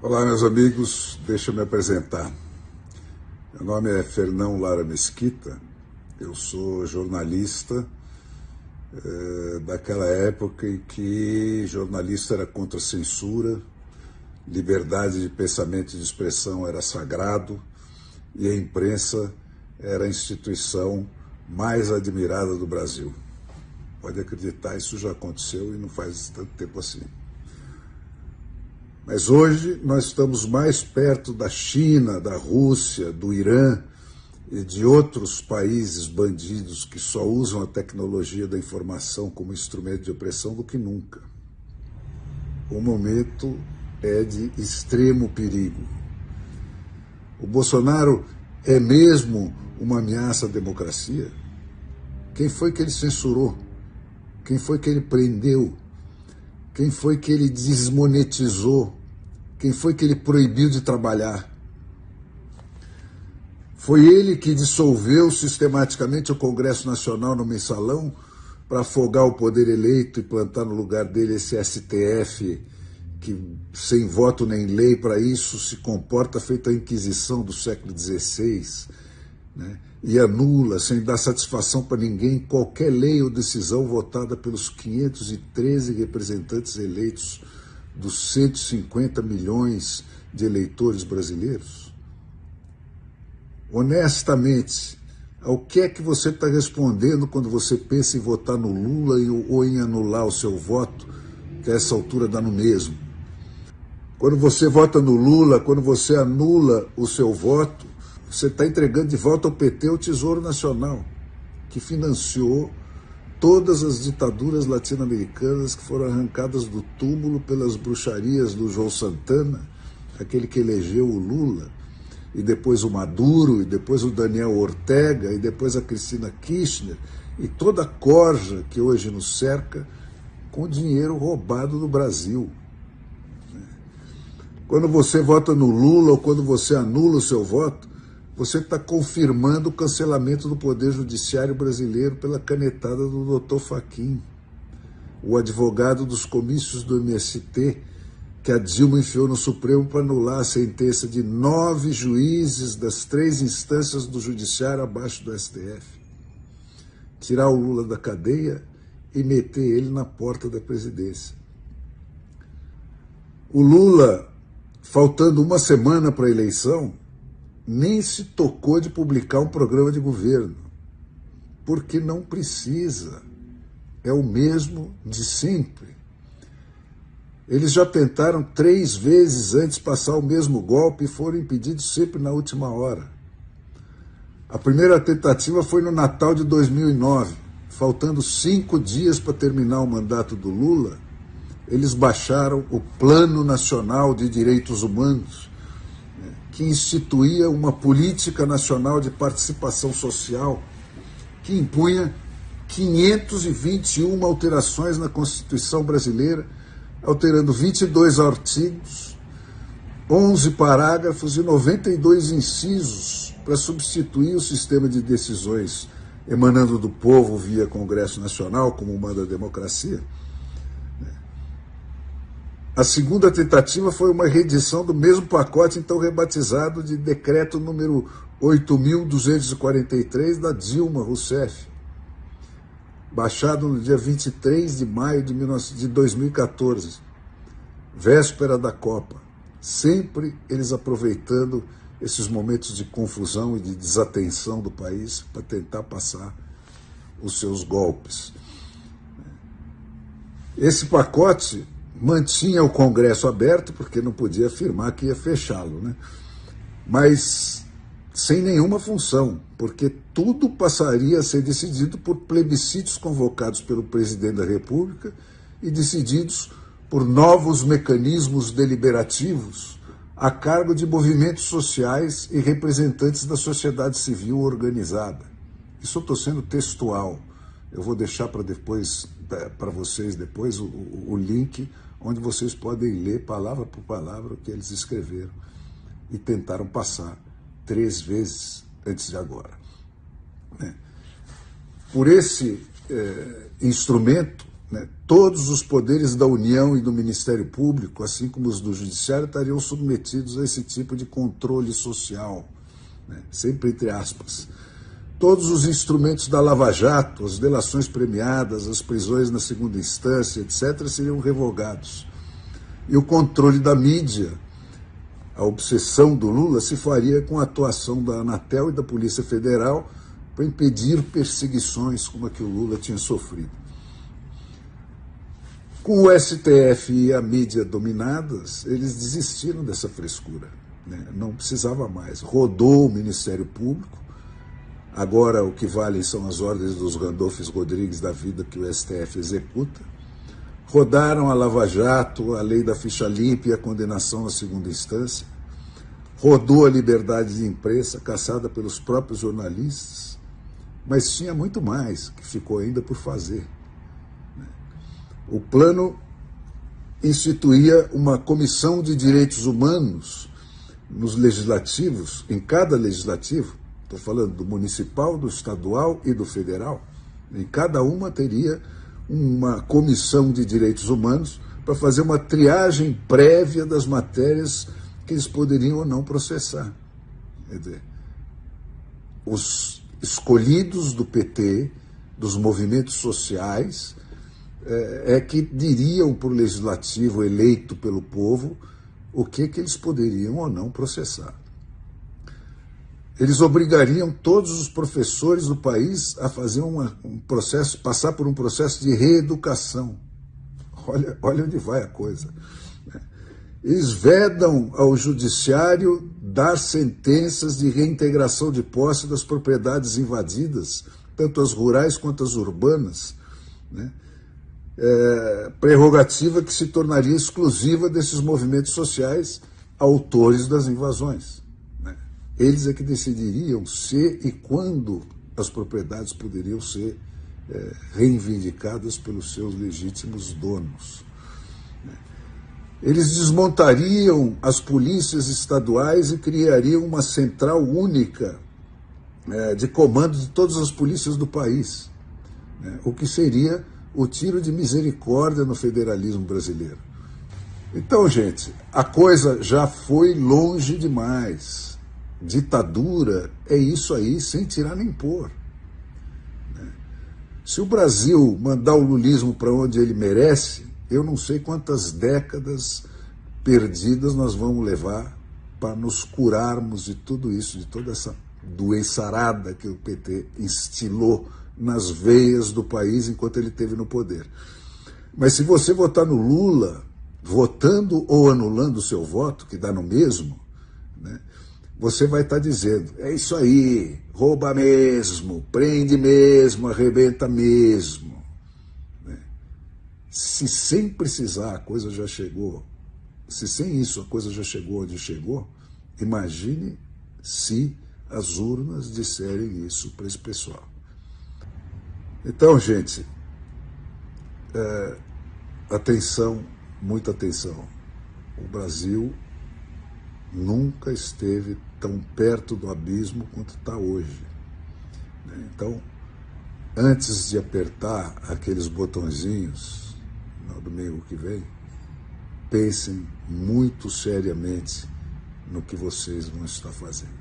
Olá, meus amigos, deixa eu me apresentar. Meu nome é Fernão Lara Mesquita, eu sou jornalista daquela época em que jornalista era contra a censura, liberdade de pensamento e de expressão era sagrado e a imprensa era a instituição mais admirada do Brasil. Pode acreditar, isso já aconteceu e não faz tanto tempo assim. Mas hoje nós estamos mais perto da China, da Rússia, do Irã e de outros países bandidos que só usam a tecnologia da informação como instrumento de opressão do que nunca. O momento é de extremo perigo. O Bolsonaro é mesmo uma ameaça à democracia? Quem foi que ele censurou? Quem foi que ele prendeu? Quem foi que ele desmonetizou? Quem foi que ele proibiu de trabalhar? Foi ele que dissolveu sistematicamente o Congresso Nacional no mensalão para afogar o poder eleito e plantar no lugar dele esse STF que, sem voto nem lei para isso, se comporta feito a Inquisição do século XVI, né? E anula, sem dar satisfação para ninguém, qualquer lei ou decisão votada pelos 513 representantes eleitos dos 150 milhões de eleitores brasileiros? Honestamente, ao que é que você está respondendo quando você pensa em votar no Lula ou em anular o seu voto, que a essa altura dá no mesmo? Quando você vota no Lula, quando você anula o seu voto, você está entregando de volta ao PT o Tesouro Nacional, que financiou todas as ditaduras latino-americanas que foram arrancadas do túmulo pelas bruxarias do João Santana, aquele que elegeu o Lula, e depois o Maduro, e depois o Daniel Ortega, e depois a Cristina Kirchner, e toda a corja que hoje nos cerca com dinheiro roubado do Brasil. Quando você vota no Lula ou quando você anula o seu voto, você está confirmando o cancelamento do Poder Judiciário brasileiro pela canetada do Dr. Fachin, o advogado dos comícios do MST, que a Dilma enfiou no Supremo para anular a sentença de 9 juízes das 3 instâncias do Judiciário abaixo do STF. Tirar o Lula da cadeia e meter ele na porta da presidência. O Lula, faltando uma semana para a eleição, nem se tocou de publicar um programa de governo, porque não precisa, é o mesmo de sempre. Eles já tentaram 3 vezes antes passar o mesmo golpe e foram impedidos sempre na última hora. A primeira tentativa foi no Natal de 2009, faltando 5 dias para terminar o mandato do Lula, eles baixaram o Plano Nacional de Direitos Humanos, que instituía uma política nacional de participação social que impunha 521 alterações na Constituição brasileira, alterando 22 artigos, 11 parágrafos e 92 incisos para substituir o sistema de decisões emanando do povo via Congresso Nacional, como manda a democracia. A segunda tentativa foi uma reedição do mesmo pacote, então rebatizado de decreto número 8.243 da Dilma Rousseff, baixado no dia 23 de maio de 2014, véspera da Copa. Sempre eles aproveitando esses momentos de confusão e de desatenção do país para tentar passar os seus golpes. Esse pacote mantinha o Congresso aberto, porque não podia afirmar que ia fechá-lo, né? Mas sem nenhuma função, porque tudo passaria a ser decidido por plebiscitos convocados pelo presidente da República e decididos por novos mecanismos deliberativos a cargo de movimentos sociais e representantes da sociedade civil organizada. Isso eu estou sendo textual. Eu vou deixar para vocês depois o link onde vocês podem ler palavra por palavra o que eles escreveram e tentaram passar 3 vezes antes de agora. Por esse instrumento, né, todos os poderes da União e do Ministério Público, assim como os do Judiciário, estariam submetidos a esse tipo de controle social, né, sempre entre aspas. Todos os instrumentos da Lava Jato, as delações premiadas, as prisões na segunda instância, etc., seriam revogados. E o controle da mídia, a obsessão do Lula, se faria com a atuação da Anatel e da Polícia Federal para impedir perseguições como a que o Lula tinha sofrido. Com o STF e a mídia dominadas, eles desistiram dessa frescura, né? Não precisava mais. Rodou o Ministério Público, agora o que valem são as ordens dos Randolphos Rodrigues da vida que o STF executa. Rodaram a Lava Jato, a lei da ficha limpa e a condenação na segunda instância. Rodou a liberdade de imprensa, caçada pelos próprios jornalistas. Mas tinha muito mais que ficou ainda por fazer. O plano instituía uma comissão de direitos humanos nos legislativos, em cada legislativo, estou falando do municipal, do estadual e do federal, em cada uma teria uma comissão de direitos humanos para fazer uma triagem prévia das matérias que eles poderiam ou não processar. Quer dizer, os escolhidos do PT, dos movimentos sociais, é que diriam para o legislativo eleito pelo povo o que eles poderiam ou não processar. Eles obrigariam todos os professores do país a fazer um processo, passar por um processo de reeducação. Olha onde vai a coisa. Eles vedam ao judiciário dar sentenças de reintegração de posse das propriedades invadidas, tanto as rurais quanto as urbanas, né? Prerrogativa que se tornaria exclusiva desses movimentos sociais autores das invasões, né? Eles é que decidiriam se e quando as propriedades poderiam ser reivindicadas pelos seus legítimos donos. Eles desmontariam as polícias estaduais e criariam uma central única de comando de todas as polícias do país, né? O que seria o tiro de misericórdia no federalismo brasileiro. Então, gente, a coisa já foi longe demais. Ditadura é isso aí, sem tirar nem pôr. Se o Brasil mandar o lulismo para onde ele merece, eu não sei quantas décadas perdidas nós vamos levar para nos curarmos de tudo isso, de toda essa doençarada que o PT instilou nas veias do país enquanto ele esteve no poder. Mas se você votar no Lula, votando ou anulando o seu voto, que dá no mesmo, né, você vai estar dizendo, é isso aí, rouba mesmo, prende mesmo, arrebenta mesmo. Né? Se sem precisar a coisa já chegou, se sem isso a coisa já chegou onde chegou, imagine se as urnas disserem isso para esse pessoal. Então, gente, atenção, muita atenção. O Brasil nunca esteve tão perto do abismo quanto está hoje. Então, antes de apertar aqueles botõezinhos no domingo que vem, pensem muito seriamente no que vocês vão estar fazendo.